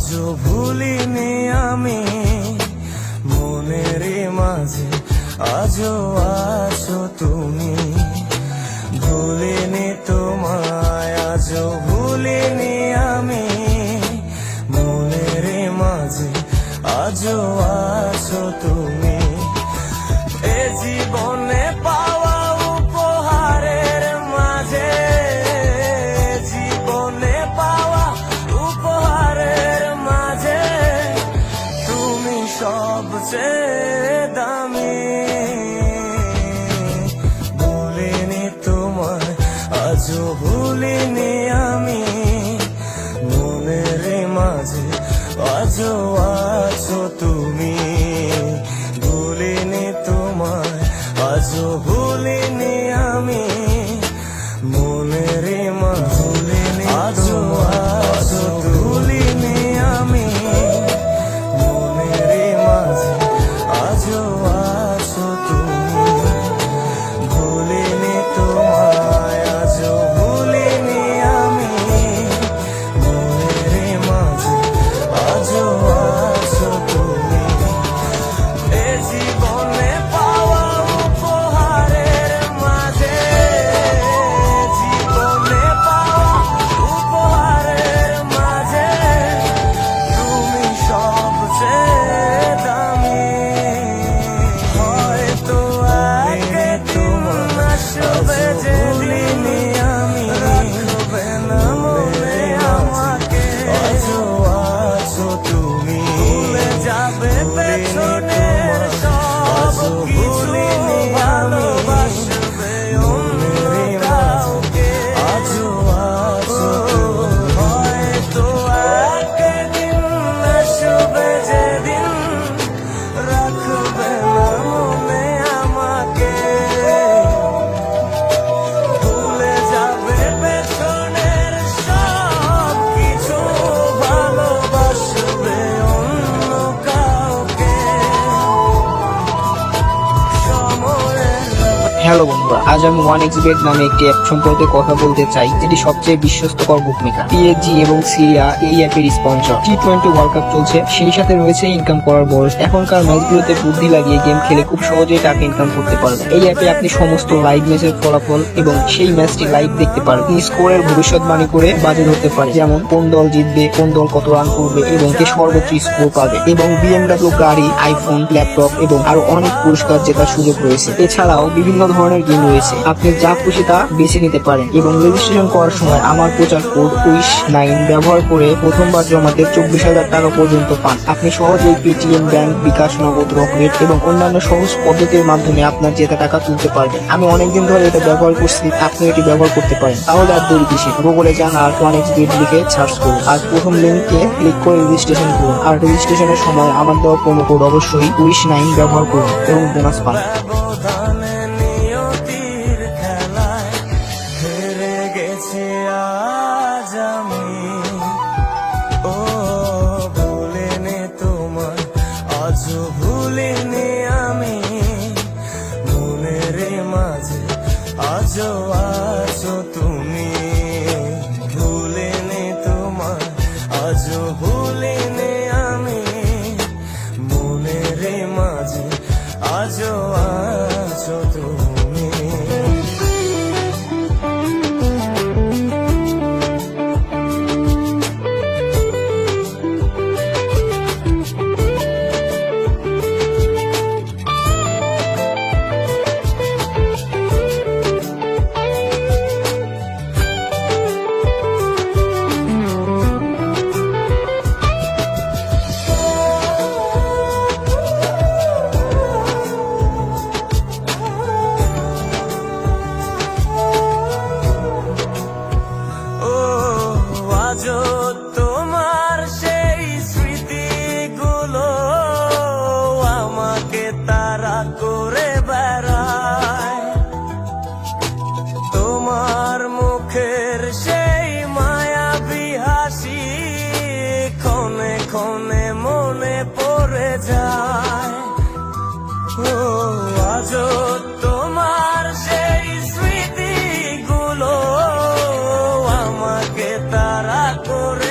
আজও ভুলিনি আমি, মনের মাঝে আজও আছো তুমি। ভুলিনি তোমায়, আজও ভুলিনি আমি, মনের মাঝে আজও আছো তুমি। এ জীবনে পাওয়া উপহারের মাঝে, জীবনে পাওয়া উপহারের মাঝে তুমি সবচেয়ে দামি। ভুলিনি তোমায়, আজও ভুলিনি আমি, মনের মাঝে আজও আছো তুমি। ভুলিনি তোমায়, আজও ভুলিনি আমি, মনের মাঝে আজও আছো ভুলিনি আমি, মনের মাঝে আজও আছো তুমি। ভুলিনি তোমায়, আজও ভুলিনি আমি, মনের মাঝে আজও আছো তুমি। এ জীবনে পাওয়া উপহারের মাঝে, জীবনে পাওয়া উপহারের মাঝে তুমি সবচেয়ে দামি। হয়তো একদিন আসবে যেদিন আমি রাখবে না মনে আমাকে, আজও আছো তুমি। ভুলে যাবে পেছনের সব কিছু, ভালোবাসবে অন্য কাউকে, আজও আছো তুমি। হয়তো একদিন আসবে যেদিন রাখবে না মনে আমাকে, ভুলে যাবে পেছনের সব কিছু, ভালোবাসবে অন্য কাউকে। হ্যালো বন্ধুরা, আজ আমি 1xBet নামে একটি অ্যাপ সম্পর্কে কথা বলতে চাই, যেটি সবচেয়ে বিশ্বস্তকর বুকমেকার। PSG এবং সিরিয়া এই অ্যাপের স্পন্সর। T20 ওয়ার্ল্ড কাপ চলছে, সেই সাথে রয়েছে ইনকাম করার বয়স। এখনকার ম্যাচগুলোতে বুদ্ধি লাগিয়ে গেম খেলে খুব সহজেই টাকা ইনকাম করতে পারবেন। এই অ্যাপে আপনি সমস্ত লাইভ ম্যাচের ফলাফল এবং সেই ম্যাচটি লাইভ দেখতে পারবেন। স্কোরের ভবিষ্যৎবাণী করে বাজে ধরতে পারে, যেমন কোন দল জিতবে, কোন দল কত রান করবে এবং কে সর্বোচ্চ স্কোর পাবে। এবং BMW গাড়ি, আইফোন, ল্যাপটপ এবং আরো অনেক পুরস্কার জেতার সুযোগ রয়েছে। এছাড়াও বিভিন্ন ধরনের গেম রয়েছে, আপনি যা খুশি তা বেছে নিতে পারেন। এবং রেজিস্ট্রেশন করার সময় আমার প্রচার কোড WISH9 ব্যবহার করে প্রথমবার জমাতে 24,000 টাকা পর্যন্ত পান। আপনি সহজেই পেটিএম, ব্যাংক, বিকাশ, নগদ, রকেট এবং অন্যান্য সহজ পদ্ধতির মাধ্যমে আপনার জেতা টাকা তুলতে পারবেন। আমি অনেকদিন ধরে এটা ব্যবহার করছি, আপনি এটি ব্যবহার করতে পারেন। তাহলে আর দেরি কিসের, গুগলে যান আর 1xBet লিখে সার্চ করুন, আর প্রথম লিঙ্কে ক্লিক করে রেজিস্ট্রেশন করুন। আর রেজিস্ট্রেশনের সময় আমার দেওয়া প্রোমো কোড অবশ্যই WISH9 ব্যবহার করুন এবং বোনাস পান। ব্যবধানে নিয়তির খেলায় হেরে গেছি আজ আমি। ও ভুলিনি তোমায়, আজও ভুলিনি আমি, মনের মাঝে আজও আছো তুমি। ভুলিনি তোমায়, আজও ভুলিনি আমি, মনের মাঝে আজও আছো তুমি। আজও তোমার সেই স্মৃতিগুলো আমাকে তাড়া করে বেড়ায়। তোমার মুখের সেই মায়াবী হাসি ক্ষণে ক্ষণে মনে পড়ে যায়। ও আজও তোমার সেই স্মৃতিগুলো আমাকে তাড়া করে